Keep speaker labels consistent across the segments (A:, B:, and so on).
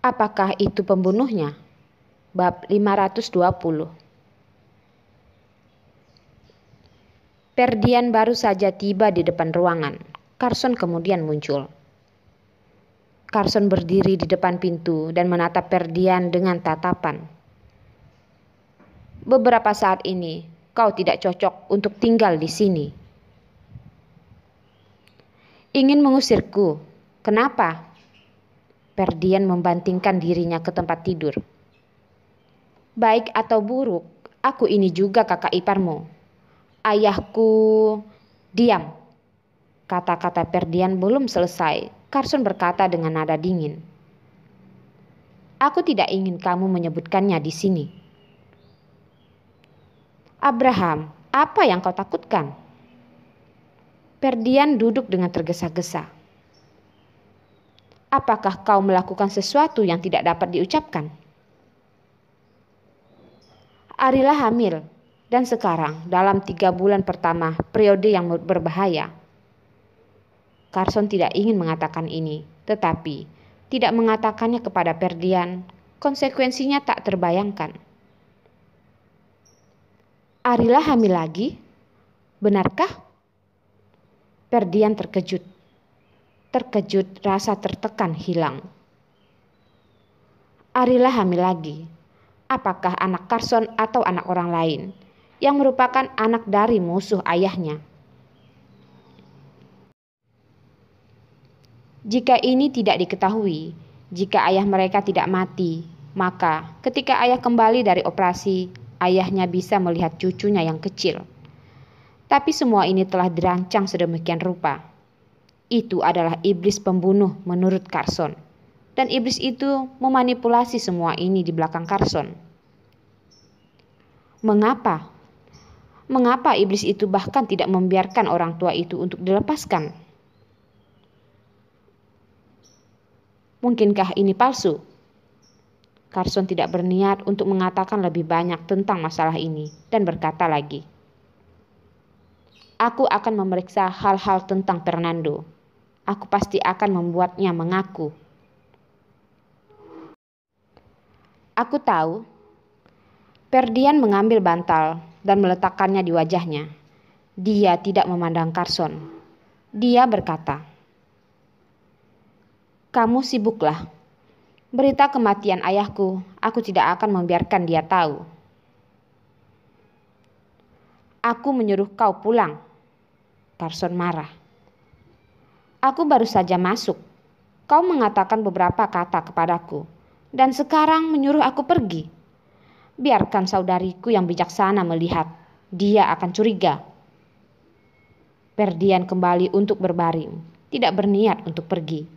A: Apakah itu pembunuhnya? Bab 520. Ferdian baru saja tiba di depan ruangan. Carson kemudian muncul. Carson berdiri di depan pintu dan menatap Ferdian dengan tatapan. Beberapa saat ini, kau tidak cocok untuk tinggal di sini. Ingin mengusirku? Kenapa? Ferdian membantingkan dirinya ke tempat tidur. Baik atau buruk, aku ini juga kakak iparmu. Ayahku... Diam. Kata-kata Ferdian belum selesai. Carson berkata dengan nada dingin. Aku tidak ingin kamu menyebutkannya di sini. Abraham, apa yang kau takutkan? Ferdian duduk dengan tergesa-gesa. Apakah kau melakukan sesuatu yang tidak dapat diucapkan? Arila hamil, dan sekarang dalam 3 bulan pertama periode yang berbahaya. Carson tidak ingin mengatakan ini, tetapi tidak mengatakannya kepada Ferdian, konsekuensinya tak terbayangkan. Arila hamil lagi? Benarkah? Ferdian terkejut. Terkejut, rasa tertekan hilang. Arila hamil lagi. Apakah anak Carson atau anak orang lain yang merupakan anak dari musuh ayahnya? Jika ini tidak diketahui, jika ayah mereka tidak mati, maka ketika ayah kembali dari operasi, ayahnya bisa melihat cucunya yang kecil. Tapi semua ini telah dirancang sedemikian rupa. Itu adalah iblis pembunuh menurut Carson. Dan iblis itu memanipulasi semua ini di belakang Carson. Mengapa? Mengapa iblis itu bahkan tidak membiarkan orang tua itu untuk dilepaskan? Mungkinkah ini palsu? Carson tidak berniat untuk mengatakan lebih banyak tentang masalah ini dan berkata lagi. Aku akan memeriksa hal-hal tentang Fernando. Aku pasti akan membuatnya mengaku. Aku tahu. Ferdian mengambil bantal dan meletakkannya di wajahnya. Dia tidak memandang Carson. Dia berkata, kamu sibuklah. Berita kematian ayahku, aku tidak akan membiarkan dia tahu. Aku menyuruh kau pulang. Carson marah. Aku baru saja masuk. Kau mengatakan beberapa kata kepadaku, dan sekarang menyuruh aku pergi. Biarkan saudariku yang bijaksana melihat. Dia akan curiga. Ferdian kembali untuk berbaring, tidak berniat untuk pergi.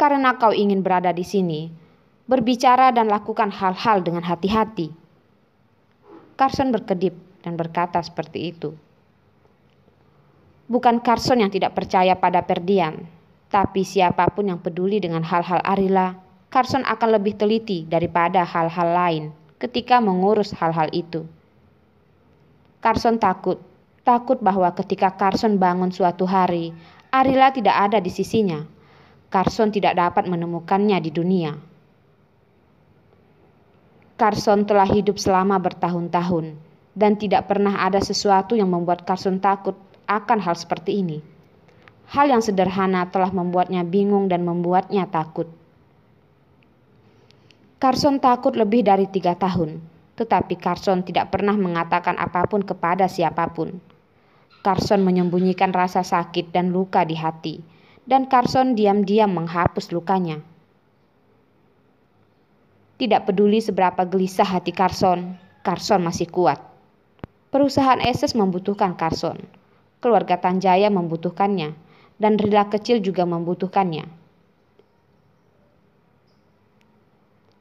A: Karena kau ingin berada di sini, berbicara dan lakukan hal-hal dengan hati-hati. Carson berkedip dan berkata seperti itu. Bukan Carson yang tidak percaya pada Ferdian, tapi siapapun yang peduli dengan hal-hal Arila, Carson akan lebih teliti daripada hal-hal lain ketika mengurus hal-hal itu. Carson takut bahwa ketika Carson bangun suatu hari, Arila tidak ada di sisinya. Carson tidak dapat menemukannya di dunia. Carson telah hidup selama bertahun-tahun dan tidak pernah ada sesuatu yang membuat Carson takut akan hal seperti ini. Hal yang sederhana telah membuatnya bingung dan membuatnya takut. Carson takut lebih dari 3 tahun, tetapi Carson tidak pernah mengatakan apapun kepada siapapun. Carson menyembunyikan rasa sakit dan luka di hati, dan Carson diam-diam menghapus lukanya. Tidak peduli seberapa gelisah hati Carson, Carson masih kuat. Perusahaan Essex membutuhkan Carson. Keluarga Tanjaya membutuhkannya, dan Rila kecil juga membutuhkannya.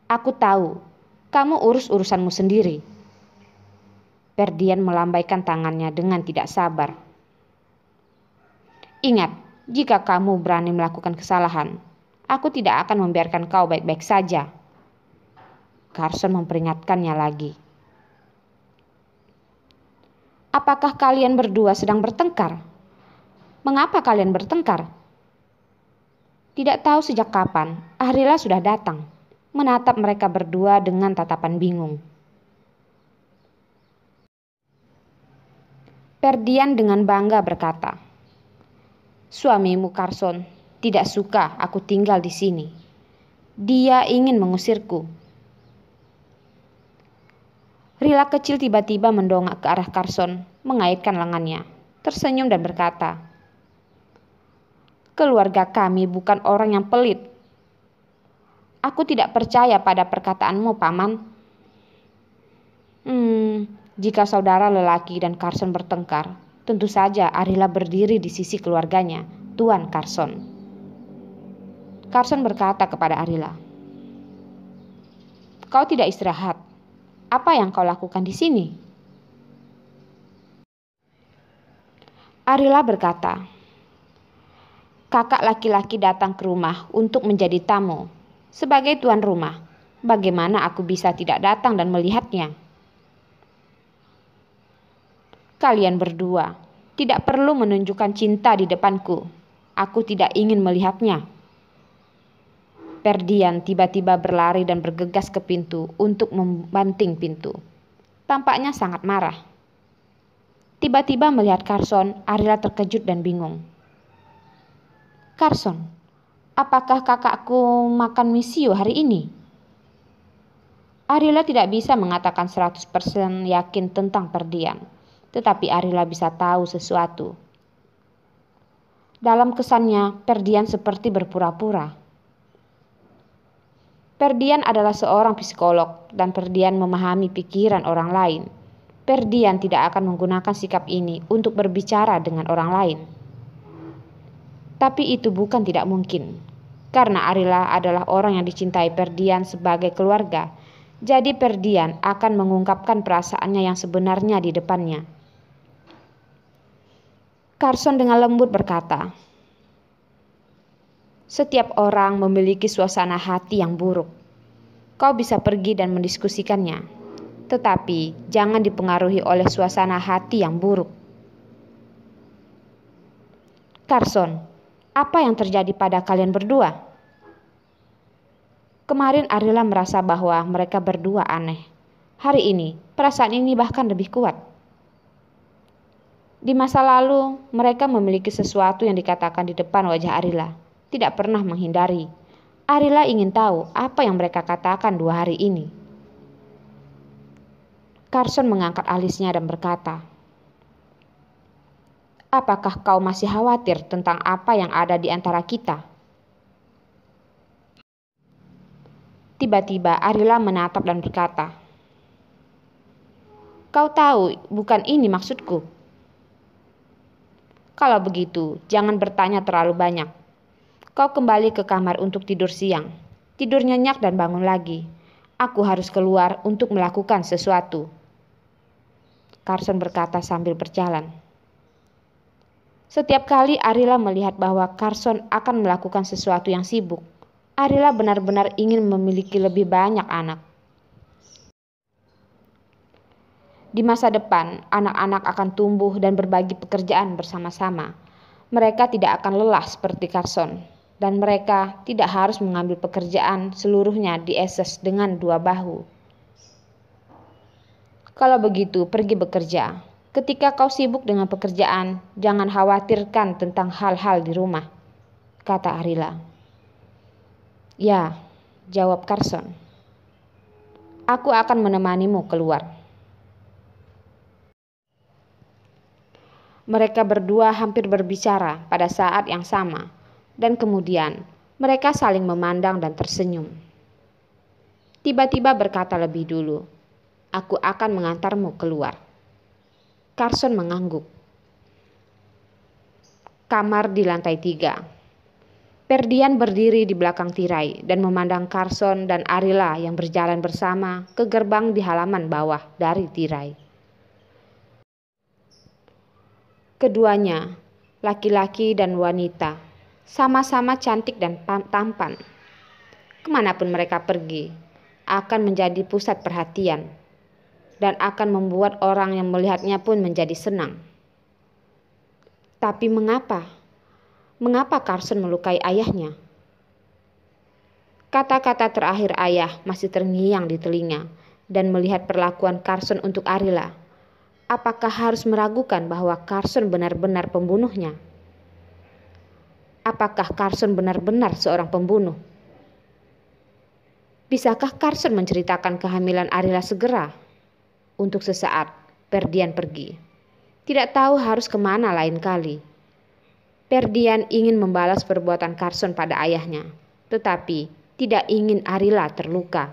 A: Aku tahu, kamu urus urusanmu sendiri. Ferdian melambaikan tangannya dengan tidak sabar. Ingat, jika kamu berani melakukan kesalahan, aku tidak akan membiarkan kau baik-baik saja. Carson memperingatkannya lagi. Apakah kalian berdua sedang bertengkar? Mengapa kalian bertengkar? Tidak tahu sejak kapan, Arila sudah datang, menatap mereka berdua dengan tatapan bingung. Ferdian dengan bangga berkata, "Suamimu Carson tidak suka aku tinggal di sini. Dia ingin mengusirku." Rila kecil tiba-tiba mendongak ke arah Carson, mengaitkan lengannya, tersenyum dan berkata, "Keluarga kami bukan orang yang pelit. Aku tidak percaya pada perkataanmu, Paman." Jika saudara lelaki dan Carson bertengkar, tentu saja Arila berdiri di sisi keluarganya, Tuan Carson. Carson berkata kepada Arila, "Kau tidak istirahat. Apa yang kau lakukan di sini?" Arila berkata, "Kakak laki-laki datang ke rumah untuk menjadi tamu. Sebagai tuan rumah, bagaimana aku bisa tidak datang dan melihatnya? Kalian berdua tidak perlu menunjukkan cinta di depanku. Aku tidak ingin melihatnya." Ferdian tiba-tiba berlari dan bergegas ke pintu untuk membanting pintu. Tampaknya sangat marah. Tiba-tiba melihat Carson, Arila terkejut dan bingung. "Carson, apakah kakakku makan misio hari ini?" Arila tidak bisa mengatakan 100% yakin tentang Ferdian, tetapi Arila bisa tahu sesuatu. Dalam kesannya, Ferdian seperti berpura-pura. Ferdian adalah seorang psikolog dan Ferdian memahami pikiran orang lain. Ferdian tidak akan menggunakan sikap ini untuk berbicara dengan orang lain. Tapi itu bukan tidak mungkin, karena Arila adalah orang yang dicintai Ferdian sebagai keluarga. Jadi Ferdian akan mengungkapkan perasaannya yang sebenarnya di depannya. Carson dengan lembut berkata, "Setiap orang memiliki suasana hati yang buruk. Kau bisa pergi dan mendiskusikannya. Tetapi jangan dipengaruhi oleh suasana hati yang buruk." "Carson, apa yang terjadi pada kalian berdua?" Kemarin Arila merasa bahwa mereka berdua aneh. Hari ini, perasaan ini bahkan lebih kuat. Di masa lalu, mereka memiliki sesuatu yang dikatakan di depan wajah Arila, tidak pernah menghindari. Arila ingin tahu apa yang mereka katakan 2 hari ini. Carson mengangkat alisnya dan berkata, "Apakah kau masih khawatir tentang apa yang ada di antara kita?" Tiba-tiba Arila menatap dan berkata, "Kau tahu, bukan ini maksudku." "Kalau begitu, jangan bertanya terlalu banyak. Kau kembali ke kamar untuk tidur siang. Tidur nyenyak dan bangun lagi. Aku harus keluar untuk melakukan sesuatu." Carson berkata sambil berjalan. Setiap kali Arila melihat bahwa Carson akan melakukan sesuatu yang sibuk, Arila benar-benar ingin memiliki lebih banyak anak. Di masa depan, anak-anak akan tumbuh dan berbagi pekerjaan bersama-sama. Mereka tidak akan lelah seperti Carson, dan mereka tidak harus mengambil pekerjaan seluruhnya di SS dengan 2 bahu. "Kalau begitu, pergi bekerja. Ketika kau sibuk dengan pekerjaan, jangan khawatirkan tentang hal-hal di rumah," kata Arila. "Ya," jawab Carson. "Aku akan menemanimu keluar." Mereka berdua hampir berbicara pada saat yang sama, dan kemudian mereka saling memandang dan tersenyum. Tiba-tiba berkata lebih dulu, "Aku akan mengantarmu keluar." Carson mengangguk. Kamar di lantai 3. Ferdian berdiri di belakang tirai dan memandang Carson dan Arila yang berjalan bersama ke gerbang di halaman bawah dari tirai. Keduanya, laki-laki dan wanita, sama-sama cantik dan tampan. Kemanapun mereka pergi, akan menjadi pusat perhatian dan akan membuat orang yang melihatnya pun menjadi senang. Tapi mengapa? Mengapa Carson melukai ayahnya? Kata-kata terakhir ayah masih terngiang di telinga, dan melihat perlakuan Carson untuk Arila. Apakah harus meragukan bahwa Carson benar-benar pembunuhnya? Apakah Carson benar-benar seorang pembunuh? Bisakah Carson menceritakan kehamilan Arila segera? Untuk sesaat, Ferdian pergi. Tidak tahu harus kemana lain kali. Ferdian ingin membalas perbuatan Carson pada ayahnya, tetapi tidak ingin Arila terluka.